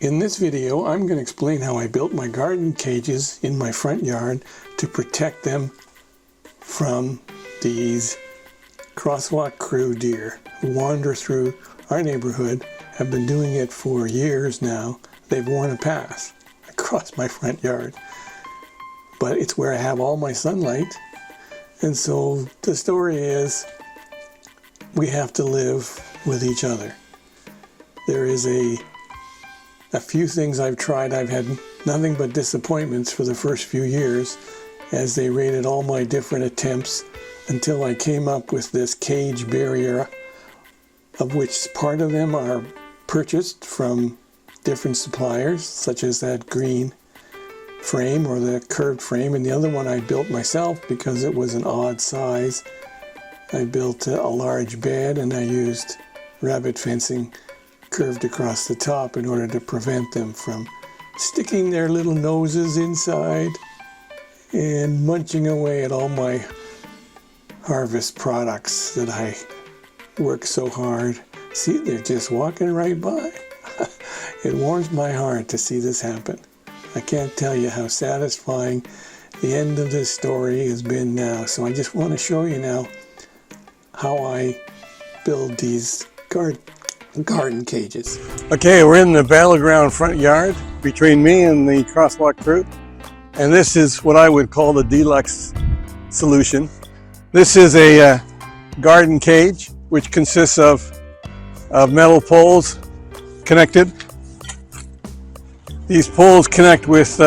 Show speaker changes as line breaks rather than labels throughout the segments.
In this video, I'm going to explain how I built my garden cages in my front yard to protect them from these crosswalk crew deer who wander through our neighborhood. Have been doing it for years now. They've worn a path across my front yard, but it's where I have all my sunlight. And so the story is, we have to live with each other. There is a few things I've tried. I've had nothing but disappointments for the first few years as they rated all my different attempts until I came up with this cage barrier, of which part of them are purchased from different suppliers, such as that green frame or the curved frame, and the other one I built myself because it was an odd size. I built a large bed and I used rabbit fencing curved across the top in order to prevent them from sticking their little noses inside and munching away at all my harvest products that I work so hard. See, they're just walking right by. It warms my heart to see this happen. I can't tell you how satisfying the end of this story has been now. So I just want to show you now how I build these garden cages. Okay, we're in the battleground front yard between me and the crosswalk crew, and this is what I would call the deluxe solution. This is a garden cage which consists of metal poles connected. These poles connect with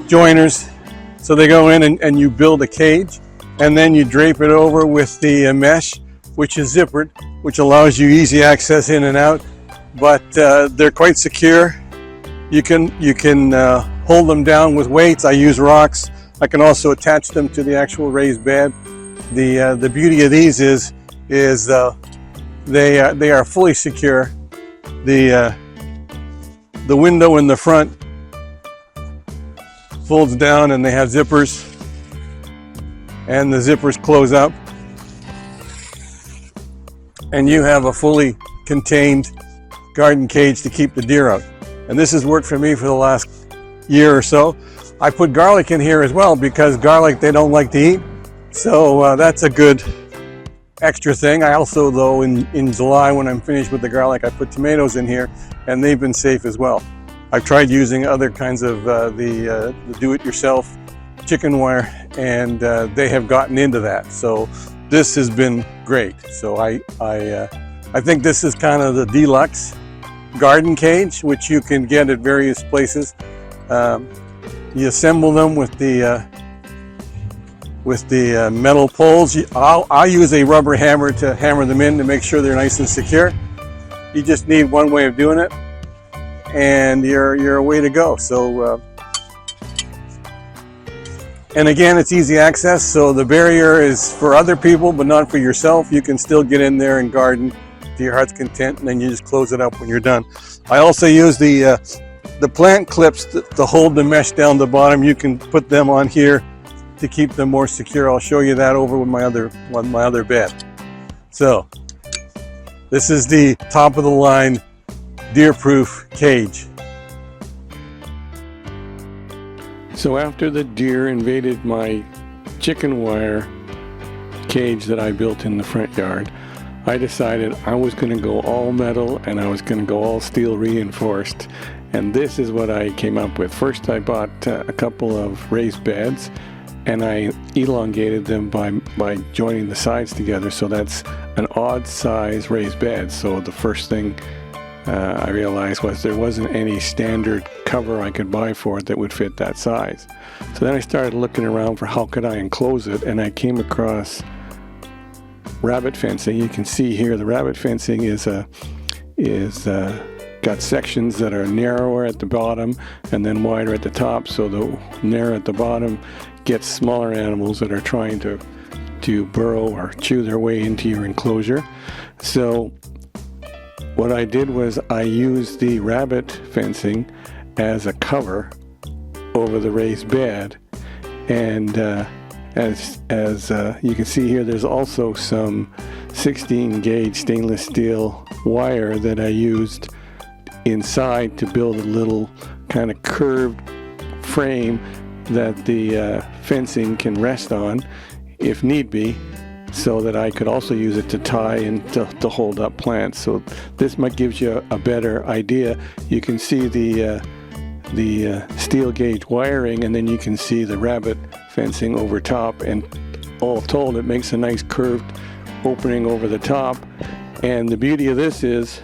joiners, so they go in and you build a cage, and then you drape it over with the mesh, which is zippered, which allows you easy access in and out. But they're quite secure. You can hold them down with weights. I use rocks. I can also attach them to the actual raised bed. The beauty of these is they are fully secure. The window in the front folds down and they have zippers, and the zippers close up, and you have a fully contained garden cage to keep the deer out. And this has worked for me for the last year or so. I put garlic in here as well because garlic they don't like to eat, so that's a good extra thing. I also, though, in July when I'm finished with the garlic, I put tomatoes in here, and they've been safe as well. I've tried using other kinds of the do-it-yourself chicken wire, and they have gotten into that. So this has been great. So I think this is kind of the deluxe garden cage, which you can get at various places. You assemble them with the metal poles. I'll use a rubber hammer to hammer them in to make sure they're nice and secure. You just need one way of doing it, and you're away to go. So, and again, it's easy access. So the barrier is for other people, but not for yourself. You can still get in there and garden to your heart's content, and then you just close it up when you're done. I also use the plant clips to hold the mesh down the bottom. You can put them on here to keep them more secure. I'll show you that over with my other bed. So this is the top of the line deer-proof cage. So after the deer invaded my chicken wire cage that I built in the front yard, I decided I was going to go all metal and I was going to go all steel reinforced. And this is what I came up with. First I bought a couple of raised beds, and I elongated them by joining the sides together. So that's an odd size raised bed. So the first thing I realized was there wasn't any standard cover I could buy for it that would fit that size. So then I started looking around for how could I enclose it, and I came across rabbit fencing. You can see here the rabbit fencing is got sections that are narrower at the bottom and then wider at the top. So the narrow at the bottom gets smaller animals that are trying to burrow or chew their way into your enclosure. So what I did was I used the rabbit fencing as a cover over the raised bed, and as you can see here, there's also some 16 gauge stainless steel wire that I used inside to build a little kind of curved frame that the fencing can rest on if need be, so that I could also use it to tie and to hold up plants. So this might gives you a better idea. You can see the steel gauge wiring, and then you can see the rabbit fencing over top, and all told it makes a nice curved opening over the top. And the beauty of this is,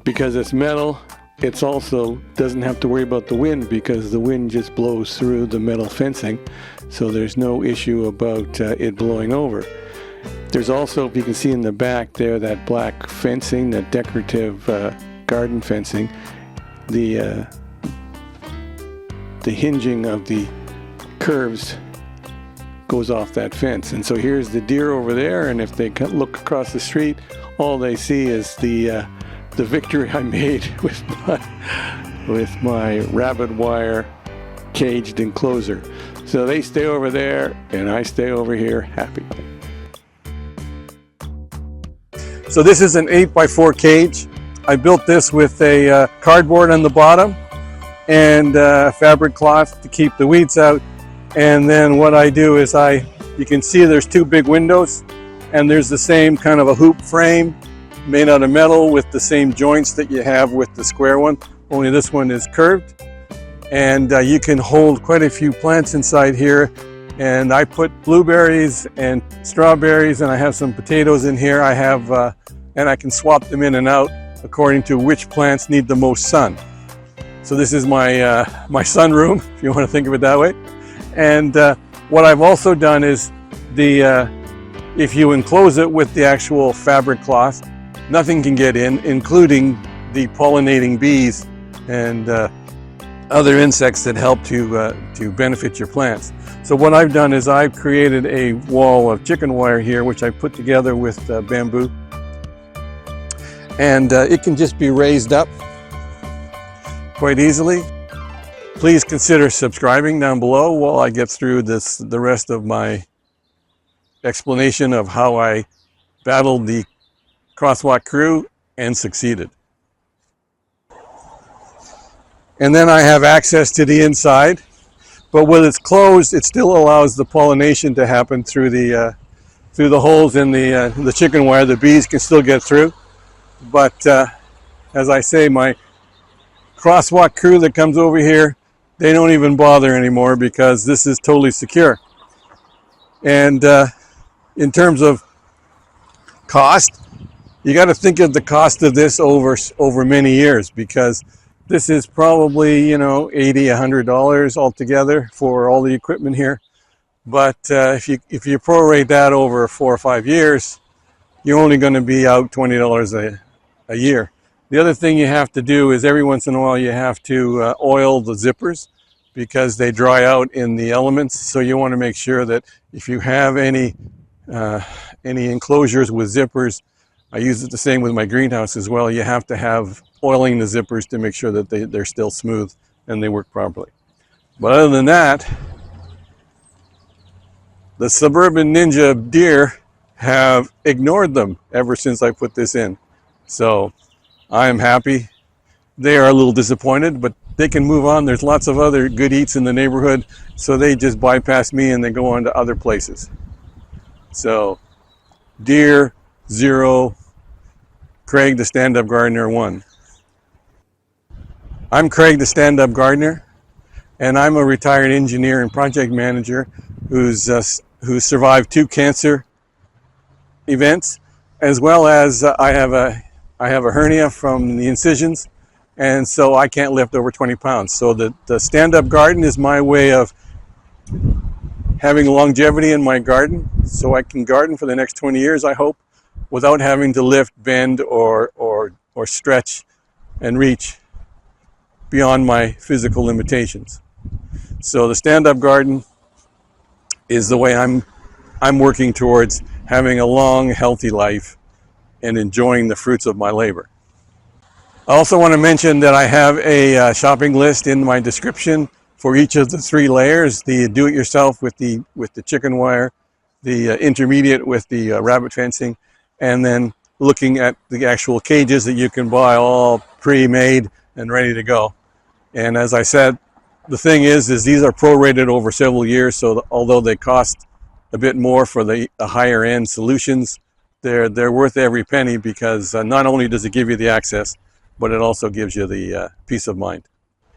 because it's metal, it's also doesn't have to worry about the wind, because the wind just blows through the metal fencing, so there's no issue about it blowing over. There's also, if you can see in the back there, that black fencing, that decorative garden fencing, the hinging of the curves goes off that fence. And so here's the deer over there, and if they look across the street, all they see is the victory I made with my rabbit wire caged enclosure. So they stay over there and I stay over here happy.
So this is an 8x4 cage. I built this with a cardboard on the bottom and fabric cloth to keep the weeds out. And then what I do is you can see there's two big windows, and there's the same kind of a hoop frame made out of metal with the same joints that you have with the square one, only this one is curved. And you can hold quite a few plants inside here. And I put blueberries and strawberries, and I have some potatoes in here. And I can swap them in and out according to which plants need the most sun. So this is my my sunroom, if you want to think of it that way. And what I've also done is if you enclose it with the actual fabric cloth, nothing can get in, including the pollinating bees and other insects that help to benefit your plants. So what I've done is I've created a wall of chicken wire here, which I put together with bamboo. And it can just be raised up quite easily. Please consider subscribing down below while I get through the rest of my explanation of how I battled the crosswalk crew and succeeded. And then I have access to the inside, but when it's closed, it still allows the pollination to happen through the holes in the chicken wire. The bees can still get through, but as I say, my crosswalk crew that comes over here, they don't even bother anymore because this is totally secure. And in terms of cost, you got to think of the cost of this over many years, because this is probably, $80, $100 altogether for all the equipment here. But if you prorate that over 4 or 5 years, you're only going to be out $20 a year. The other thing you have to do is every once in a while you have to oil the zippers, because they dry out in the elements. So you want to make sure that if you have any enclosures with zippers, I use it the same with my greenhouse as well. You have to have oiling the zippers to make sure that they're still smooth and they work properly. But other than that, the suburban ninja deer have ignored them ever since I put this in. So I am happy. They are a little disappointed, but they can move on. There's lots of other good eats in the neighborhood, so they just bypass me and they go on to other places. So deer 0, Craig the stand-up gardener 1. I'm Craig the stand-up gardener, and I'm a retired engineer and project manager who's survived 2 cancer events, as well as I have a hernia from the incisions, and so I can't lift over 20 pounds. So the stand-up garden is my way of having longevity in my garden, so I can garden for the next 20 years, I hope, without having to lift, bend, or stretch and reach beyond my physical limitations. So the stand-up garden is the way I'm working towards having a long, healthy life and enjoying the fruits of my labor. I also want to mention that I have a shopping list in my description for each of the 3 layers: the do-it-yourself with the chicken wire, the intermediate with the rabbit fencing, and then looking at the actual cages that you can buy all pre-made and ready to go. And as I said, the thing is these are prorated over several years, so although they cost a bit more for the higher end solutions, they're worth every penny, because not only does it give you the access, but it also gives you the peace of mind.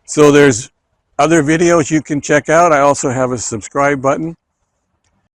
So there's other videos you can check out. I also have a subscribe button.